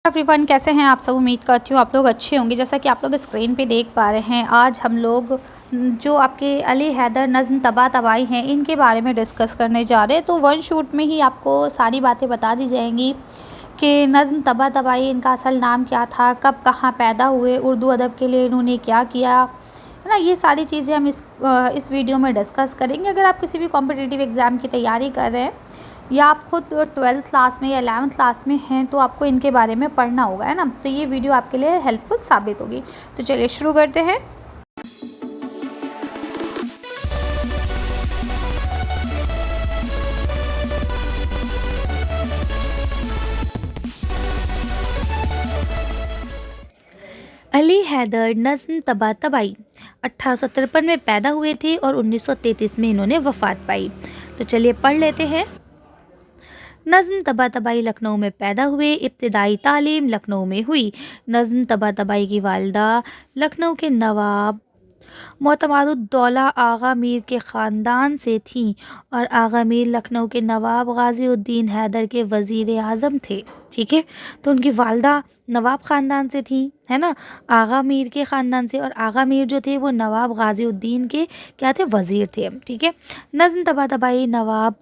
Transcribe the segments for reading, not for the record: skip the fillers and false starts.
Everyone, कैसे हैं आप सब। उम्मीद करती हूँ आप लोग अच्छे होंगे। जैसा कि आप लोग स्क्रीन पे देख पा रहे हैं, आज हम लोग जो आपके अली हैदर नज़्म तबा तबाही हैं, इनके बारे में डिस्कस करने जा रहे हैं। तो वन शूट में ही आपको सारी बातें बता दी जाएंगी कि नज़्म तबा तबाही इनका असल नाम क्या था, कब कहाँ पैदा हुए, उर्दू अदब के लिए इन्होंने क्या किया, है ना। ये सारी चीज़ें हम इस वीडियो में डिस्कस करेंगे। अगर आप किसी भी कॉम्पिटिटिव एग्ज़ाम की तैयारी कर रहे हैं या आप खुद 12th क्लास में या 11th क्लास में हैं, तो आपको इनके बारे में पढ़ना होगा, है ना। तो ये वीडियो आपके लिए हेल्पफुल साबित होगी। तो चलिए शुरू करते हैं। अली हैदर नज़्म तबा तबाही 1853 में पैदा हुए थे और 1933 में इन्होंने वफ़ात पाई। तो चलिए पढ़ लेते हैं। नज़्म तबा तबाही लखनऊ में पैदा हुए। इब्तिदाई तालीम लखनऊ में हुई। नज़्म तबा तबाही की वालिदा लखनऊ के नवाब मोतमादुद्दौला आगा मीर के ख़ानदान से थीं और आगा मीर लखनऊ के नवाब गाज़ीउद्दीन हैदर के वज़ीर आज़म थे। ठीक है, तो उनकी वालिदा नवाब ख़ानदान से थी, है ना, आगा मीर के ख़ानदान से। और आगा मीर जो थे वो नवाब गाज़ीउद्दीन के क्या थे, वज़ीर थे। ठीक है। नज़्म तबा तबाही नवाब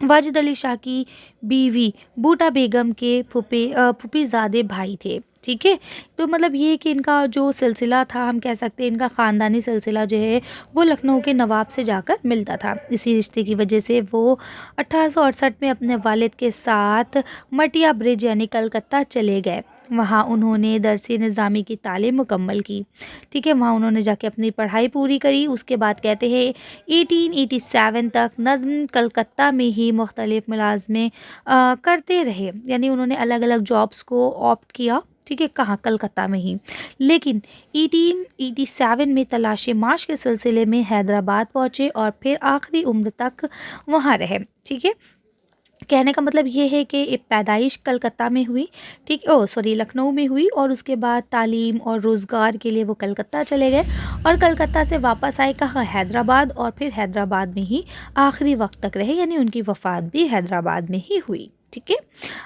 वाजिद अली शाह की बीवी बूटा बेगम के फूफीज़ादे भाई थे। ठीक है, तो मतलब ये कि इनका जो सिलसिला था, हम कह सकते हैं इनका ख़ानदानी सिलसिला जो है वो लखनऊ के नवाब से जाकर मिलता था। इसी रिश्ते की वजह से वो 1868 में अपने वालिद के साथ मटिया ब्रिज यानी कलकत्ता चले गए। वहाँ उन्होंने दरसी निज़ामी की तालीम मुकम्मल की। ठीक है, वहाँ उन्होंने जाके अपनी पढ़ाई पूरी करी। उसके बाद कहते हैं 1887 तक नज़्म कलकत्ता में ही मुख्तलिफ़ मुलाज़में करते रहे, यानी उन्होंने अलग अलग जॉब्स को ऑप्ट किया। ठीक है, कहाँ, कलकत्ता में ही। लेकिन 1887 में तलाश माश के सिलसिले में हैदराबाद पहुँचे और फिर आखिरी उम्र तक वहाँ रहे। ठीक है, कहने का मतलब ये है कि पैदाइश कलकत्ता में हुई, ठीक, लखनऊ में हुई, और उसके बाद तालीम और रोज़गार के लिए वो कलकत्ता चले गए और कलकत्ता से वापस आए कहाँ, हैदराबाद, और फिर हैदराबाद में ही आखिरी वक्त तक रहे, यानी उनकी वफ़ात भी हैदराबाद में ही हुई। ठीक है,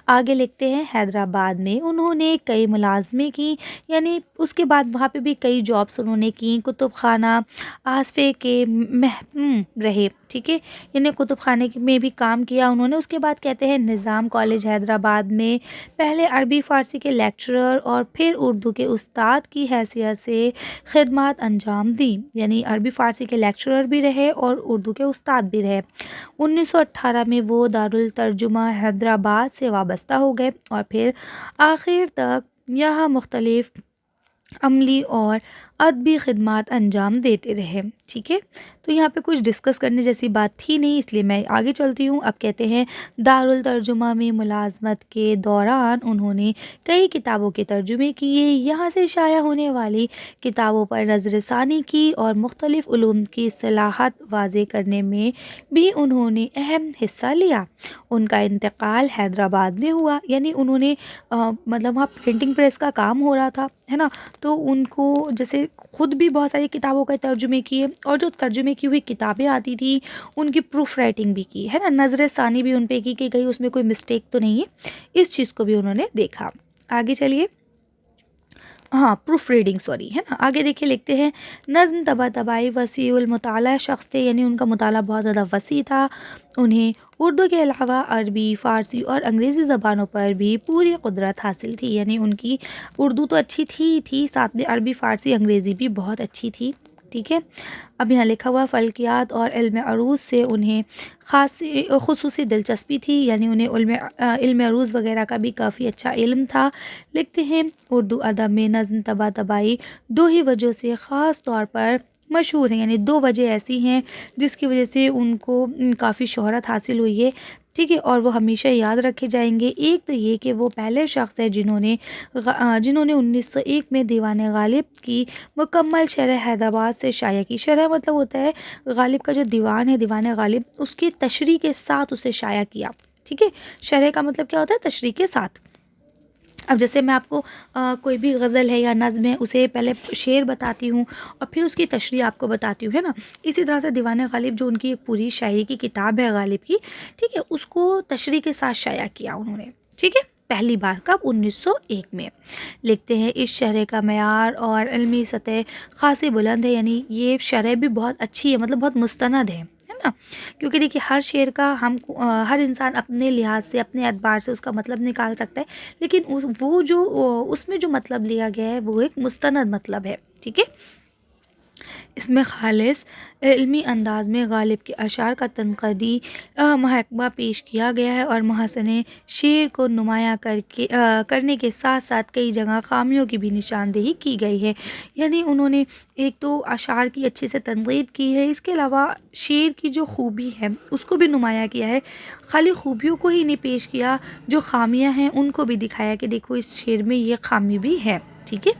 आगे लिखते हैं। हैदराबाद में उन्होंने कई मुलाजमें की, यानी उसके बाद वहाँ पे भी कई जॉब्स उन्होंने की। कुतुब खाना आसफ़े के महतम रहे। ठीक है, यानी कुतुब खाने में भी काम किया उन्होंने। उसके बाद कहते हैं निज़ाम कॉलेज हैदराबाद में पहले अरबी फ़ारसी के लेक्चरर और फिर उर्दू के उस्ताद की हैसियत से खिदमत अंजाम दी, यानी अरबी फ़ारसी के लेक्चरर भी रहे और उर्दू के उस्ताद भी रहे। 1918 में वो दारुल तर्जुमा हैदराबाद से वाबस्ता हो गए और फिर आखिर तक यहाँ मुख्तलिफ़ अमली और अदबी खिदमत अंजाम देते रहे। ठीक है, तो यहाँ पे कुछ डिस्कस करने जैसी बात थी नहीं, इसलिए मैं आगे चलती हूँ। अब कहते हैं दारुल तर्जुमा में मुलाजमत के दौरान उन्होंने कई किताबों के तर्जुमे किए, यहाँ से शाया होने वाली किताबों पर नज़रसानी की और मुख्तलिफ़ उलूम की सलाहत वाज़े करने में भी उन्होंने अहम हिस्सा लिया। उनका इंतकाल हैदराबाद में हुआ, यानी उन्होंने मतलब वहाँ प्रिंटिंग प्रेस का काम हो रहा था, है ना, तो उनको जैसे खुद भी बहुत सारी किताबों के तर्जुमे किए और जो तर्जुमे की हुई किताबें आती थी उनकी प्रूफ राइटिंग भी की, है ना, नज़र सानी भी उन पे की कि कहीं उसमें कोई मिस्टेक तो नहीं है, इस चीज़ को भी उन्होंने देखा। आगे चलिए, हाँ, प्रूफ रीडिंग, सॉरी, है ना। आगे देखिए, लिखते हैं नज़्म तबा तबाही वसीउल मुताला शख्स थे, यानी उनका मुताला बहुत ज़्यादा वसी था। उन्हें उर्दू के अलावा अरबी, फ़ारसी और अंग्रेज़ी ज़बानों पर भी पूरी कुदरत हासिल थी, यानी उनकी उर्दू तो अच्छी थी, साथ में अरबी, फ़ारसी, अंग्रेज़ी भी बहुत अच्छी थी। ठीक है, अब यहाँ लिखा हुआ फ़ल्कियात और इल्म अरूज़ से उन्हें ख़ासी ख़ुसूसी दिलचस्पी थी, यानी उन्हें इल्म अरूज़ वगैरह का भी काफ़ी अच्छा इल्म था। लिखते हैं उर्दू अदब में नज़्म तबा तबाही दो ही वजहों से ख़ास तौर पर मशहूर हैं, यानी दो वजह ऐसी हैं जिसकी वजह से उनको काफ़ी शोहरत हासिल हुई है। ठीक है, और वो हमेशा याद रखे जाएंगे। एक तो ये कि वो पहले शख्स है जिन्होंने 1901 में दीवान गालिब की मुकम्मल शरह हैदराबाद से शाया की। शरह मतलब होता है गालिब का जो दीवान है, दीवान गालिब, उसकी तशरीह के साथ उसे शाया किया। ठीक है, शरह का मतलब क्या होता है, तशरीह के साथ। अब जैसे मैं आपको कोई भी गज़ल है या नज़्म है, उसे पहले शेर बताती हूँ और फिर उसकी तशरीह आपको बताती हूँ, है ना। इसी तरह से दीवान गालिब जो उनकी एक पूरी शायरी की किताब है गालिब की, ठीक है, उसको तशरीह के साथ शाया किया उन्होंने। ठीक है, پہلی بار کب؟ 1901 میں. لکھتے ہیں اس شرح کا معیار اور علمی سطح خاصی بلند ہے، یعنی یہ شرح بھی بہت اچھی ہے، مطلب بہت مستند ہے نا. کیونکہ دیکھیے ہر شعر کا ہر انسان اپنے لحاظ سے اپنے اعتبار سے اس کا مطلب نکال سکتا ہے، لیکن وہ جو اس میں جو مطلب لیا گیا ہے وہ ایک مستند مطلب ہے. ٹھیک ہے. اس میں خالص علمی انداز میں غالب کے اشعار کا تنقیدی محکمہ پیش کیا گیا ہے اور محسن شعر کو نمایاں کرنے کے ساتھ ساتھ کئی جگہ خامیوں کی بھی نشاندہی کی گئی ہے. یعنی انہوں نے ایک تو اشعار کی اچھے سے تنقید کی ہے، اس کے علاوہ شعر کی جو خوبی ہے اس کو بھی نمایاں کیا ہے. خالی خوبیوں کو ہی نہیں پیش کیا، جو خامیاں ہیں ان کو بھی دکھایا کہ دیکھو اس شعر میں یہ خامی بھی ہے. ٹھیک ہے.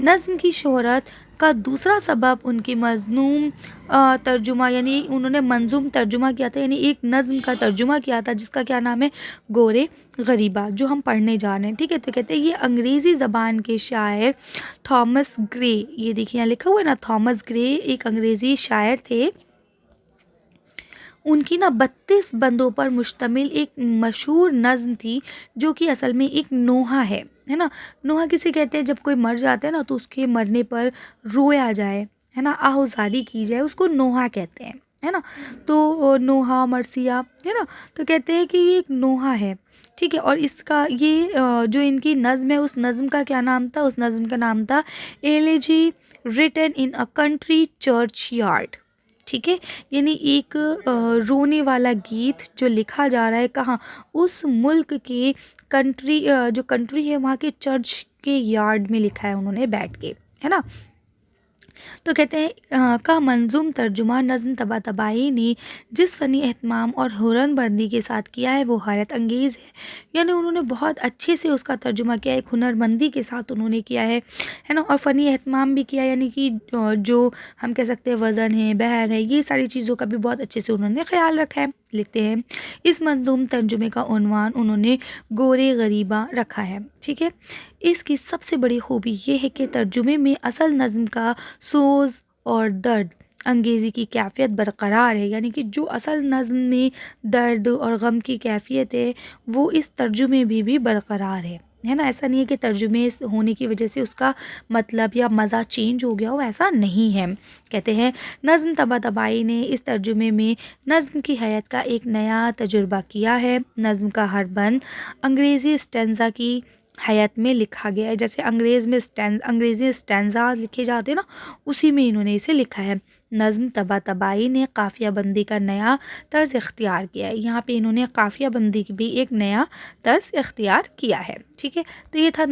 نظم کی شہرت کا دوسرا سبب ان کی مظلوم ترجمہ، یعنی انہوں نے منظوم ترجمہ کیا تھا، یعنی ایک نظم کا ترجمہ کیا تھا جس کا کیا نام ہے؟ گورے غریبہ، جو ہم پڑھنے جا رہے ہیں. ٹھیک ہے. تو کہتے ہیں یہ انگریزی زبان کے شاعر تھامس گرے، یہ دیکھیں یہاں لکھا ہوا ہے نا، تھامس گرے ایک انگریزی شاعر تھے. ان کی 32 بندوں پر مشتمل ایک مشہور نظم تھی جو کہ اصل میں ایک نوحہ ہے نا. نوحہ کسے کہتے ہیں؟ جب کوئی مر جاتا ہے نا تو اس کے مرنے پر رویا جائے ہے نا، آہوازاری کی جائے، اس کو نوحہ کہتے ہیں ہے نا. تو نوحہ مرثیہ ہے نا، تو کہتے ہیں کہ یہ ایک نوحہ ہے. ٹھیک ہے. اور اس کا یہ جو ان کی نظم ہے اس نظم کا کیا نام تھا؟ اس نظم کا نام تھا elegy written in a country churchyard. ٹھیک ہے. یعنی ایک رونے والا گیت جو لکھا جا رہا ہے کہاں؟ اس ملک کے جو کنٹری ہے وہاں کے چرچ کے یارڈ میں لکھا ہے انہوں نے بیٹھ کے ہے نا. تو کہتے ہیں کا منظوم ترجمہ نظم طباطبائی نے جس فنی اہتمام اور ہنر مندی کے ساتھ کیا ہے وہ حیرت انگیز ہے. یعنی انہوں نے بہت اچھے سے اس کا ترجمہ کیا ہے، ایک ہنر مندی کے ساتھ انہوں نے کیا ہے نا، اور فنی اہتمام بھی کیا، یعنی کہ جو ہم کہہ سکتے ہیں وزن ہے، بہر ہے، یہ ساری چیزوں کا بھی بہت اچھے سے انہوں نے خیال رکھا ہے. لکھتے ہیں اس منظوم ترجمے کا عنوان انہوں نے گورے غریبہ رکھا ہے. ٹھیک ہے. اس کی سب سے بڑی خوبی یہ ہے کہ ترجمے میں اصل نظم کا سوز اور درد انگیزی کی کیفیت برقرار ہے. یعنی کہ جو اصل نظم میں درد اور غم کی کیفیت ہے وہ اس ترجمے میں بھی برقرار ہے نا. ایسا نہیں ہے کہ ترجمے ہونے کی وجہ سے اس کا مطلب یا مزہ چینج ہو گیا ہو، ایسا نہیں ہے. کہتے ہیں نظم طباطبائی نے اس ترجمے میں نظم کی حیت کا ایک نیا تجربہ کیا ہے. نظم کا ہر بند انگریزی اسٹینزا کی حیت میں لکھا گیا ہے. جیسے انگریزی اسٹینزا لکھے جاتے ہیں نا، اسی میں انہوں نے اسے لکھا ہے. نظم طباطبائی نے قافیہ بندی کا نیا طرز اختیار کیا ہے. یہاں پہ انہوں نے قافیہ بندی کی بھی ایک نیا طرز اختیار کیا ہے. ٹھیک ہے. تو یہ تھا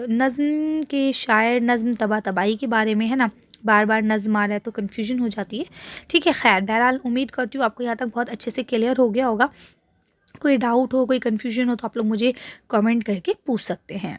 نظم کے شاعر نظم طباطبائی کے بارے میں ہے نا. بار بار نظم آ رہا ہے تو کنفیوژن ہو جاتی ہے. ٹھیک ہے. خیر بہرحال امید کرتی ہوں آپ کو یہاں تک بہت اچھے سے کلیئر ہو گیا ہوگا. کوئی ڈاؤٹ ہو، کوئی کنفیوژن ہو تو آپ لوگ مجھے کمنٹ کر کے پوچھ سکتے ہیں.